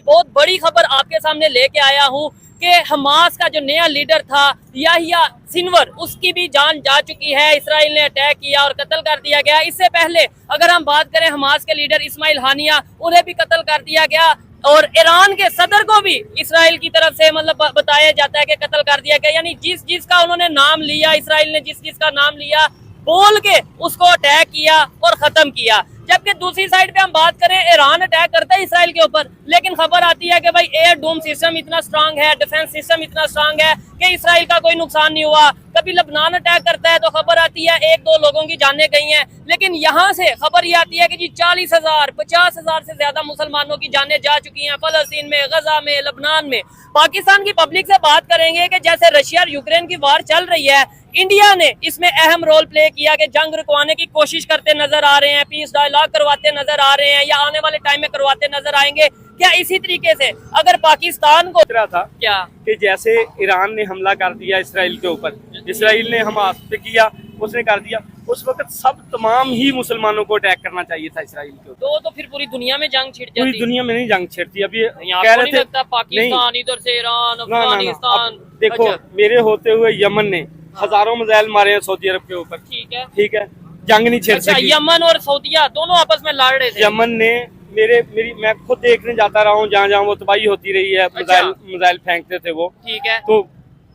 बहुत बड़ी खबर आपके सामने लेके आया हूँ कि हमास का जो नया लीडर था याहिया सिनवर, उसकी भी जान जा चुकी है। इसराइल ने अटैक किया और कत्ल कर दिया गया। इससे पहले अगर हम बात करें हमास के लीडर इस्माइल हानिया, उन्हें भी कत्ल कर दिया गया और ईरान के सदर को भी इसराइल की तरफ से मतलब बताया जाता है कि कत्ल कर दिया गया। यानी जिस जिसका उन्होंने नाम लिया, इसराइल ने जिस जिसका नाम लिया बोल के उसको अटैक किया और खत्म किया। जबकि दूसरी साइड पे हम बात करें, ईरान अटैक करता है इसराइल के ऊपर, लेकिन खबर आती है कि भाई एयर डोम सिस्टम इतना स्ट्रांग है, डिफेंस सिस्टम इतना स्ट्रांग है कि इसराइल का कोई नुकसान नहीं हुआ। कभी लबनान अटैक करता है तो खबर आती है 1-2 लोगों की जानें गई हैं, लेकिन यहाँ से खबर ये आती है कि जी 40,000 50,000 से ज्यादा मुसलमानों की जानें जा चुकी हैं फलस्तीन में, गजा में, लबनान में। पाकिस्तान की पब्लिक से बात करेंगे कि जैसे रशिया और यूक्रेन की वार चल रही है, इंडिया ने इसमें अहम रोल प्ले किया कि जंग रुकवाने की कोशिश करते नजर आ रहे हैं, पीस डायलॉग करवाते नजर आ रहे हैं या आने वाले टाइम में करवाते नजर आएंगे। क्या इसी तरीके से अगर पाकिस्तान को था क्या कि जैसे ईरान ने हमला कर दिया इसराइल के ऊपर, इसराइल ने हमास पे किया, उसने कर दिया, उस वक्त सब तमाम ही मुसलमानों को अटैक करना चाहिए था इसराइल के ऊपर। तो फिर पूरी दुनिया में जंग छिड़ जाती। पूरी दुनिया में नहीं जंग छिड़ती। अभी यहाँ कह को रहे नहीं थे लगता पाकिस्तान इधर से ईरान, ना, ना, ना, अफगानिस्तान। अब देखो अच्छा, मेरे होते हुए यमन ने हजारों मिसाइल मारे हैं सऊदी अरब के ऊपर। ठीक है, जंग नहीं छिड़ अच्छा, सकी। यमन और सऊदिया दोनों आपस में लड़ रहे थे। यमन ने मैं खुद देखने जाता रहा हूँ, जहाँ जहाँ वो तबाही होती रही है, मिसाइल फेंकते थे वो। ठीक है, तो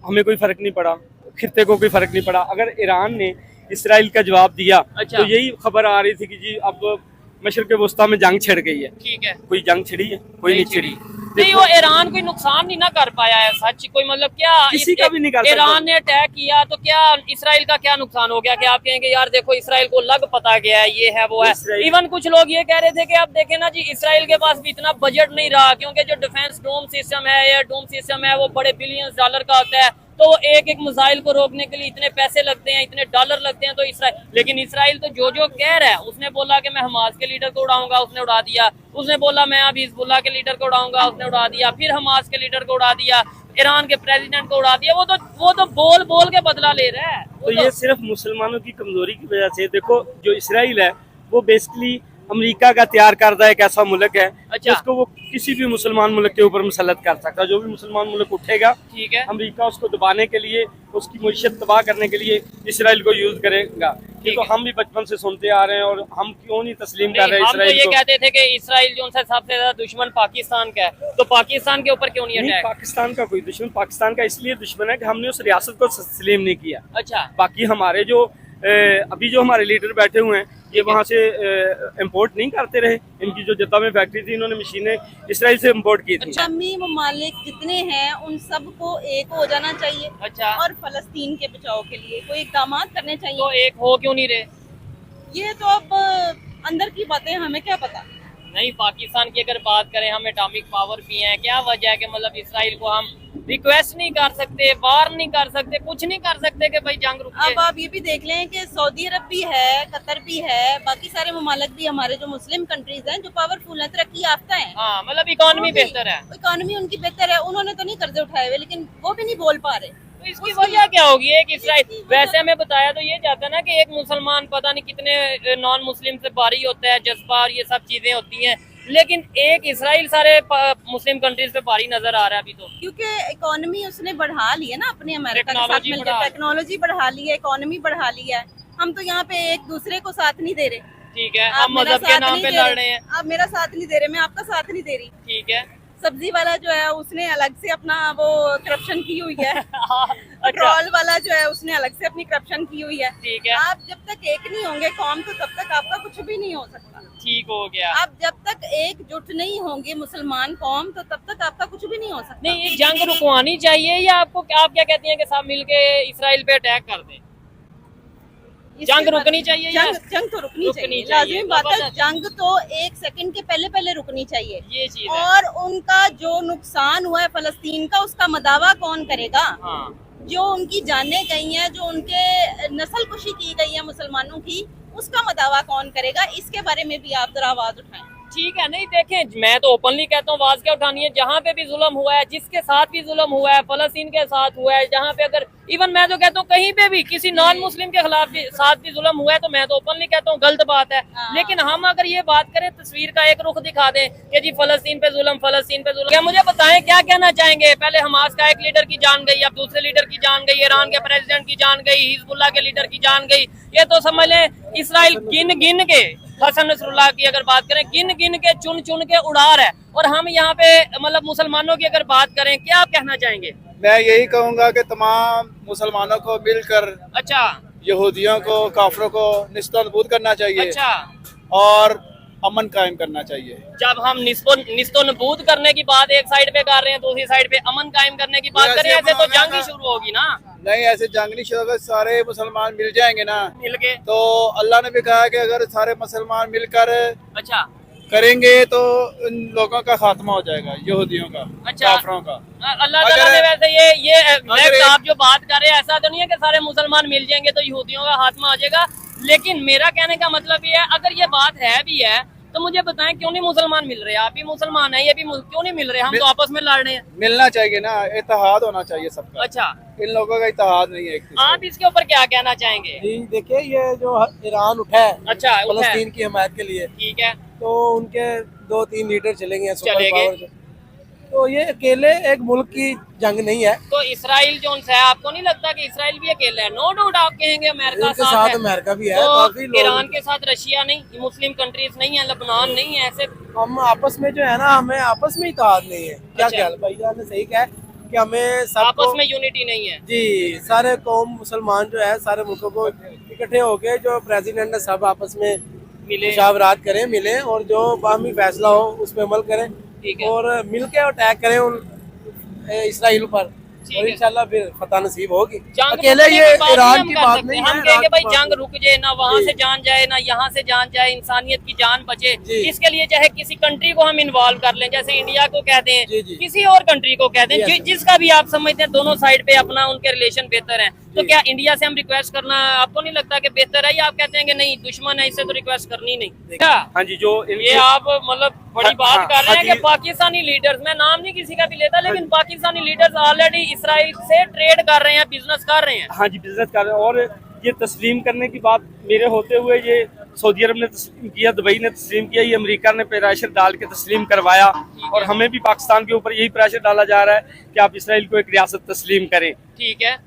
हमें कोई फर्क नहीं पड़ा, खित्ते को कोई फर्क नहीं पड़ा। अगर ईरान ने इसराइल का जवाब दिया तो यही खबर आ रही थी कि जी अब मशरिक़ वस्ता में जंग छिड़ गई है। ठीक है, कोई जंग छिड़ी है? कोई नहीं छिड़ी। नहीं, वो ईरान कोई नुकसान नहीं ना कर पाया है सच कोई, मतलब क्या किसी का भी नहीं कर सकता। ईरान ने अटैक किया तो क्या इसराइल का क्या नुकसान हो गया कि आप कहेंगे यार देखो इसराइल को लग पता गया है, ये है वो है। इवन कुछ लोग ये कह रहे थे कि आप देखें ना जी, इसराइल के पास भी इतना बजट नहीं रहा, क्योंकि जो डिफेंस डोम सिस्टम है, एयर डोम सिस्टम है, वो बड़े बिलियंस डॉलर का होता है। तो एक एक मिसाइल को रोकने के लिए इतने पैसे लगते हैं, इतने डॉलर लगते हैं। तो लेकिन इसराइल तो जो कह रहा है, उसने बोला कि मैं हमास के लीडर को उड़ाऊंगा, उसने उड़ा दिया। उसने बोला मैं अब हिजबुल्लाह के लीडर को उड़ाऊंगा, उसने उड़ा दिया। फिर हमास के लीडर को उड़ा दिया, ईरान के प्रेसिडेंट को उड़ा दिया। वो तो बोल बोल के बदला ले रहा है। तो ये सिर्फ मुसलमानों की कमजोरी की वजह से। देखो जो इसराइल है वो बेसिकली अमेरिका का तैयार करदा एक ऐसा मुल्क है जिसको वो किसी भी मुसलमान मुल्क के ऊपर मुसल्लत कर सकता है। जो भी मुसलमान मुल्क उठेगा, ठीक है, अमेरिका उसको दबाने के लिए, उसकी मईशत तबाह करने के लिए इसराइल को यूज करेगा। ये तो हम भी बचपन से सुनते आ रहे हैं और हम क्यों नहीं तस्लीम कर रहे हैं इसराइल को। हम तो ये कहते थे कि इसराइल जो है सबसे ज्यादा दुश्मन पाकिस्तान का है, तो पाकिस्तान के ऊपर क्यों नहीं अटैक? पाकिस्तान का कोई दुश्मन, पाकिस्तान का इसलिए दुश्मन है कि हमने उस रियासत को तस्लीम नहीं किया। अच्छा, बाकी हमारे जो अभी जो हमारे लीडर बैठे हुए हैं, ये वहाँ से इंपोर्ट नहीं करते रहे। इनकी जो जद्दा में फैक्ट्री थी, इन्होंने मशीनें इसराइल से इंपोर्ट की थी। शमी ममालिक जितने हैं उन सबको एक हो जाना चाहिए। अच्छा, और फलस्तीन के बचाव के लिए कोई इकदाम करने चाहिए। तो एक हो क्यों नहीं रहे? ये तो अब अंदर की बातें, हमें क्या पता। नहीं, पाकिस्तान की अगर बात करें, हम एटॉमिक पावर भी हैं, क्या वजह है कि मतलब इसराइल को हम रिक्वेस्ट नहीं कर सकते, वार नहीं कर सकते, कुछ नहीं कर सकते कि भाई जंग रुके? अब आप ये भी देख लें कि सऊदी अरब भी है, कतर भी है, बाकी सारे ममालिक भी हमारे जो मुस्लिम कंट्रीज हैं, जो पावरफुल हैं, तरक्की याफ्ता हैं। हाँ, मतलब इकोनॉमी बेहतर है, इकोनॉमी उनकी बेहतर है। उन्होंने तो नहीं कर्जे उठाए हुए, लेकिन वो भी नहीं बोल पा रहे। तो इसकी वजह क्या होगी? एक इसराइल, वैसे हमें बताया तो ये जाता है ना कि एक मुसलमान पता नहीं कितने नॉन मुस्लिम से बारी होता है, जज्बा और ये सब चीजें होती हैं, लेकिन एक इसराइल सारे मुस्लिम कंट्रीज पे भारी नजर आ रहा है अभी तो, क्योंकि इकोनॉमी उसने बढ़ा ली है ना अपने अमेरिका के साथ मिलकर। टेक्नोलॉजी बढ़ा ली है, इकोनॉमी बढ़ा ली है। हम तो यहाँ पे एक दूसरे को साथ नहीं दे रहे। ठीक है, हम मजहब के नाम पे लड़ रहे हैं। आप मेरा साथ नहीं दे रहे, मैं आपका साथ नहीं दे रही। ठीक है, सब्जी वाला जो है उसने अलग से अपना वो करप्शन की हुई है। अच्छा, पेट्रोल वाला जो है उसने अलग से अपनी करप्शन की हुई है। ठीक है, आप जब तक एक नहीं होंगे कौम, तो तब तक आपका कुछ भी नहीं हो सकता। ठीक हो गया। आप जब तक एकजुट नहीं होंगे मुसलमान कौम, तो तब तक आपका कुछ भी नहीं हो सकता। नहीं, ये जंग रुकवानी चाहिए या आपको, आप क्या कहती हैं कि सब मिलके इसराइल पे अटैक कर दें? जंग रुकनी चाहिए? जंग तो रुकनी चाहिए, लाजिमी बात है। जंग तो 1 सेकंड के पहले रुकनी चाहिए। ये चीज है। और उनका जो नुकसान हुआ है फलस्तीन का, उसका मदावा कौन करेगा? हाँ, जो उनकी जानें गई हैं, जो उनके नस्ल कुशी की गई है मुसलमानों की, उसका मदावा कौन करेगा? इसके बारे में भी आप जरा आवाज उठाएं। ठीक है, नहीं देखें, मैं तो ओपनली कहता हूँ आवाज क्या उठानी है। जहाँ पे भी जुल्म हुआ है, जिसके साथ भी जुल्म हुआ है, फलस्तीन के साथ हुआ है, जहाँ पे अगर इवन मैं तो कहता हूँ कहीं पे भी किसी नॉन मुस्लिम के खिलाफ भी साथ भी जुल्म हुआ है, तो मैं तो ओपनली कहता हूँ गलत बात है। लेकिन हम अगर ये बात करें, तस्वीर का एक रुख दिखा दें कि जी फलस्तीन पे जुल्म, फलस्तीन पे जुल्म, क्या मुझे बताएं क्या कहना चाहेंगे? पहले हमास का एक लीडर की जान गई, अब दूसरे लीडर की जान गई, ईरान के प्रेसिडेंट की जान गई, हिजबुल्लाह के लीडर की जान गई। ये तो समझ लें इसराइल गिन गिन के, हसन नसरुल्लाह की अगर बात करें, गिन गिन के चुन चुन के उड़ा रहा है। और हम यहाँ पे मतलब मुसलमानों की अगर बात करें, क्या आप कहना चाहेंगे? मैं यही कहूँगा कि तमाम मुसलमानों को मिलकर अच्छा, यहूदियों को, काफरों को निस्तनबूद करना चाहिए। अच्छा, और अमन कायम करना चाहिए। जब हम निस्तनबूद करने की बात एक साइड पे कर रहे हैं, दूसरी साइड पे अमन कायम करने की बात करें, ऐसे तो जंग ही शुरू होगी ना। नहीं, ऐसे जंग नहीं शुरू होगा। सारे मुसलमान मिल जाएंगे ना, मिल के, तो अल्लाह ने भी कहा कि अगर सारे मुसलमान मिलकर अच्छा करेंगे तो इन लोगों का खात्मा हो जाएगा, यहूदियों का, अच्छा, काफरों का। अल्लाह ताला ने वैसे ये आप जो बात कर रहे हैं, ऐसा तो नहीं है कि सारे मुसलमान मिल जाएंगे तो यहूदियों का खात्मा हो जाएगा। लेकिन मेरा कहने का मतलब ये है, अगर ये बात है भी है तो मुझे बताएं क्यों नहीं मुसलमान मिल रहे? आप भी मुसलमान हैं, ये भी क्यों नहीं मिल रहे? हम तो आपस में लड़ रहे हैं। मिलना चाहिए ना, इत्तेहाद होना चाहिए सबका। अच्छा, इन लोगों का इत्तेहाद नहीं है। आप इसके ऊपर क्या कहना चाहेंगे? जी देखिए, ये जो ईरान उठा है अच्छा, फलस्तीन की हमायत के लिए, ठीक है, तो उनके 2-3 लीडर चलेंगे सुपर चलेंगे। पावर से, तो ये अकेले एक मुल्क की जंग नहीं है। तो इसराइल जो है, आपको नहीं लगता कि इसराइल भी अकेला है? नो डाउट आप कहेंगे अमेरिका इनके साथ है, अमेरिका भी है, तो काफी लोग, ईरान के साथ रशिया नहीं, मुस्लिम कंट्रीज नहीं है, लेबनान नहीं है, ऐसे हम आपस में जो है ना, हमें आपस में इत्तेहाद नहीं है। क्या अच्छा। ख्याल? भाईजान ने सही कहा कि हमें सबको आपस में यूनिटी नहीं है। जी, सारे कौम मुसलमान जो है, सारे मुल्कों को इकट्ठे होके जो प्रेसिडेंट ने सब आपस में मिले, मुशावरात करें, मिले, और जो बाहमी फैसला हो उस पर अमल करें, ठीक है, और मिलके अटैक करें उन इसराइल पर, ठीक और है। इंशाल्लाह फिर फतह नसीब होगी। जंग अकेले रुकने ये की बात ईरान हम की कर बात सकते नहीं हैं। है, हम कहेंगे ईरान भाई की बात जंग रुक जाए, ना वहाँ जी। से जान जाए ना यहाँ से जान जाए, इंसानियत की जान बचे। जी। इसके लिए चाहे किसी कंट्री को हम इन्वॉल्व कर लें, जैसे इंडिया को कहते हैं, जी, जी। किसी और कंट्री को कहते हैं, Yes. जिसका भी आप समझते हैं दोनों साइड पे अपना उनके रिलेशन बेहतर है, तो जी। क्या इंडिया से हम रिक्वेस्ट करना आपको नहीं लगता कि बेहतर है, या आप कहते हैं कि नहीं दुश्मन है इससे तो रिक्वेस्ट करनी नहीं? क्या हाँ जी, जो ये आप मतलब बड़ी हाँ, बात हाँ, कर रहे हैं हाँ कि जी। पाकिस्तानी लीडर्स, मैं नाम नहीं किसी का भी लेता, लेकिन पाकिस्तानी लीडर्स ऑलरेडी इसराइल से ट्रेड कर रहे हैं, बिजनेस कर रहे हैं। हाँ जी, बिजनेस कर रहे हैं। और ये तस्लीम करने की बात मेरे होते हुए ये सऊदी अरब ने तस्लीम किया, दुबई ने तस्लीम किया, ये अमेरिका ने प्रेशर डाल के तस्लीम करवाया, और हमें भी पाकिस्तान के ऊपर यही प्रेशर डाला जा रहा है कि आप इसराइल को एक रियासत तस्लीम करें। ठीक है,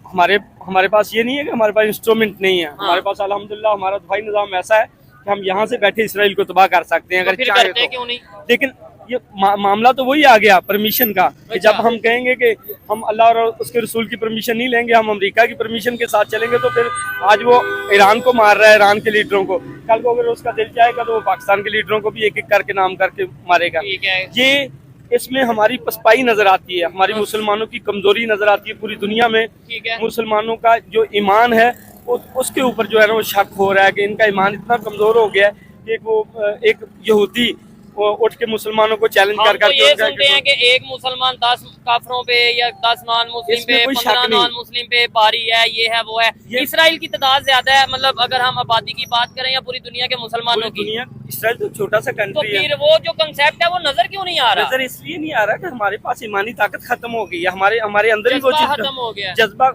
हमारे पास ये नहीं है कि हमारे पास इंस्ट्रूमेंट नहीं है। हमारे पास अल्हम्दुलिल्लाह हमारा दफाई निज़ाम ऐसा है कि हम यहाँ से बैठे इसराइल को तबाह कर सकते हैं तो अगर फिर चाहे करते तो। क्यों नहीं? लेकिन ये मामला तो वही आ गया परमिशन का, कि जब हम कहेंगे कि हम अल्लाह और उसके रसूल की परमिशन नहीं लेंगे, हम अमेरिका की परमिशन के साथ चलेंगे, तो फिर आज वो ईरान को मार रहा है, ईरान के लीडरों को, कल को अगर उसका दिल चाहेगा तो वो पाकिस्तान के लीडरों को भी एक एक करके नाम करके मारेगा। ठीक है, ये इसमें हमारी पसपाई नजर आती है, हमारी मुसलमानों की कमजोरी नजर आती है। पूरी दुनिया में ठीक है, मुसलमानों का जो ईमान है उसके ऊपर जो है ना वो शक हो रहा है कि इनका ईमान इतना कमजोर हो गया है कि वो एक यहूदी वो उठ के मुसलमानों को चैलेंज हम कर तो ये करके सुनते हैं कि एक मुसलमान 10 काफरों पे या 10 नॉन मुस्लिम इसमें पे, कोई 15 शक नहीं। नॉन मुस्लिम पे भारी है, ये है वो है। इसराइल की तादाद ज्यादा है, मतलब अगर हम आबादी की बात करें या पूरी दुनिया के मुसलमानों पूरी की, दुनिया इसराइल तो छोटा सा तो कंट्री है। फिर वो जो कंसेप्ट है वो नजर क्यों नहीं आ रहा? नजर इसलिए नहीं आ रहा कि हमारे पास ईमानी ताकत खत्म हो गई है, हमारे अंदर ही वो जज्बा चीज खत्म हो गया है। जज्बा,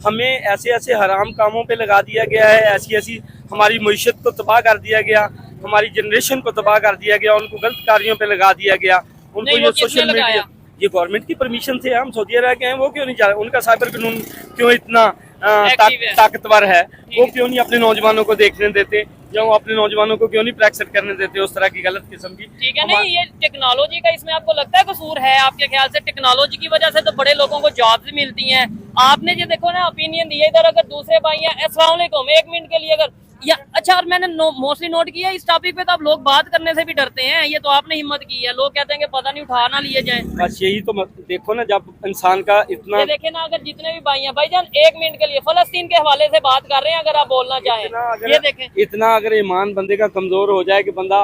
हमें ऐसे ऐसे हराम कामों पे लगा दिया गया है, ऐसी ऐसी हमारी मईशत को तबाह कर दिया गया, हमारी जनरेशन को तबाह कर दिया गया, उनको गलत कार्यों पे लगा दिया गया, उनको नहीं, ये वो किसने सोशल मीडिया, लगाया? ये गवर्नमेंट की परमिशन से हम सऊदी अरब के हैं, वो क्यों नहीं जा रहे? उनका साइबर कानून क्यों इतना Active है। ताकतवर है? वो है। क्यों नहीं अपने नौजवानों को देखने देते, या वो अपने नौजवानों को क्यों नहीं प्रैक्टिस करने देते उस तरह की गलत किस्म की? ठीक है, नहीं ये टेक्नोलॉजी का इसमें आपको लगता है कसूर है? आपके ख्याल से टेक्नोलॉजी की वजह से तो बड़े लोगों को जॉब्स मिलती हैं। आपने जो देखो ना ओपिनियन दिया, इधर अगर दूसरे भाई हैं, अस्सलाम वालेकुम, 1 मिनट के लिए अगर या अच्छा, और मैंने मोस्टली नोट किया इस टॉपिक पे तो अब लोग बात करने से भी डरते हैं। ये तो आपने हिम्मत की है, लोग कहते हैं कि पता नहीं उठा ना लिए जाए। बस यही तो देखो ना, जब इंसान का इतना ये देखे ना, अगर जितने भी भाई हैं, भाईजान 1 मिनट के लिए फलस्तीन के हवाले से बात कर रहे हैं, अगर आप बोलना चाहें, ये देखें। इतना अगर ईमान बंदे का कमजोर हो जाए कि बंदा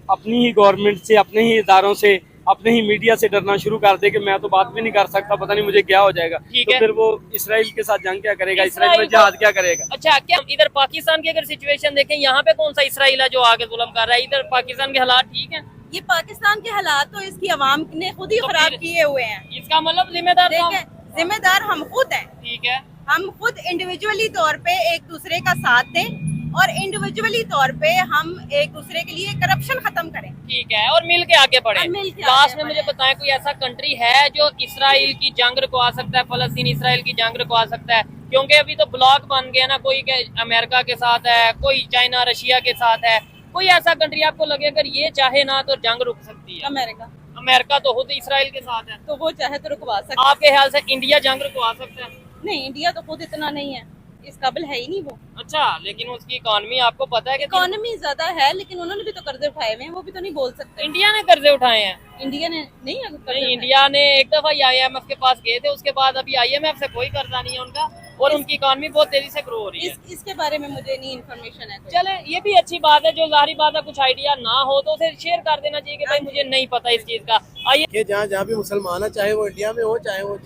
अपनी ही गवर्नमेंट से, अपने ही इदारों से, अपने ही मीडिया से डरना शुरू कर दे कि मैं तो बात भी नहीं कर सकता, पता नहीं मुझे क्या हो जाएगा, ठीक तो है। फिर वो इसराइल के साथ जंग क्या करेगा, इसराइल इसराइल में जहाज क्या करेगा। अच्छा, क्या इधर पाकिस्तान की अगर सिचुएशन देखें, यहाँ पे कौन सा इसराइल है जो आगे जुल्म कर रहा है? इधर पाकिस्तान के हालात ठीक है? ये पाकिस्तान के हालात तो इसकी आवाम ने खुद ही तो खराब फिर- किए हुए हैं। इसका मतलब जिम्मेदार कौन? देखें, जिम्मेदार हम खुद हैं। ठीक है, हम खुद इंडिविजुअली तौर पे एक दूसरे का साथ दें और इंडिविजुअली तौर पे हम एक दूसरे के लिए करप्शन खत्म करें। ठीक है, और मिल के आगे बढ़े। और मिल के आगे लास्ट में बढ़े। मुझे बताएं, कोई ऐसा कंट्री है जो इसराइल की जंग रुकवा सकता है, फलस्तीन इसराइल की जंग रुकवा सकता है? क्योंकि अभी तो ब्लॉक बन गया ना, कोई अमेरिका के साथ है, कोई चाइना रशिया के साथ है। कोई ऐसा कंट्री आपको लगे अगर ये चाहे ना तो जंग रुक सकती है? अमेरिका अमेरिका तो खुद इसराइल के साथ है। तो वो चाहे तो रुकवा सकता है। आपके ख्याल से इंडिया जंग रुकवा सकता है? नहीं, इंडिया तो खुद इतना नहीं है, इस काबिल है ही नहीं वो। अच्छा, लेकिन उसकी इकोनॉमी आपको पता है कि इकोनॉमी ज्यादा है, लेकिन उन्होंने भी तो कर्जे उठाए हुए हैं, वो भी तो नहीं बोल सकते। इंडिया ने कर्जे उठाए हैं? इंडिया ने नहीं अगर कर्जे नहीं, उठाए। इंडिया ने एक दफा IMF के पास गए थे, उसके बाद अभी IMF से कोई कर्जा नहीं है उनका, और उनकी इकोनॉमी बहुत तेजी से ग्रो हो रही है। इसके बारे में मुझे नहीं इन्फॉर्मेशन है कोई। चले, ये भी अच्छी बात है, जो जाहिर बात है कुछ आइडिया ना हो तो उसे शेयर कर देना चाहिए कि भाई मुझे नहीं पता इस चीज का। आइए। कि जहाँ जहाँ भी मुसलमान है, चाहे वो इंडिया में हो, चाहे वो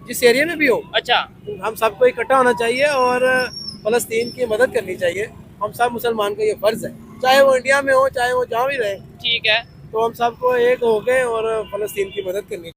जिस एरिया में भी हो, अच्छा, हम सबको इकट्ठा होना चाहिए और फलस्तीन की मदद करनी चाहिए। हम सब मुसलमान का ये फर्ज है, चाहे वो इंडिया में हो, चाहे वो जहाँ भी रहे, ठीक है। तो हम सबको एक हो गए और फलस्तीन की मदद करनी चाहिए।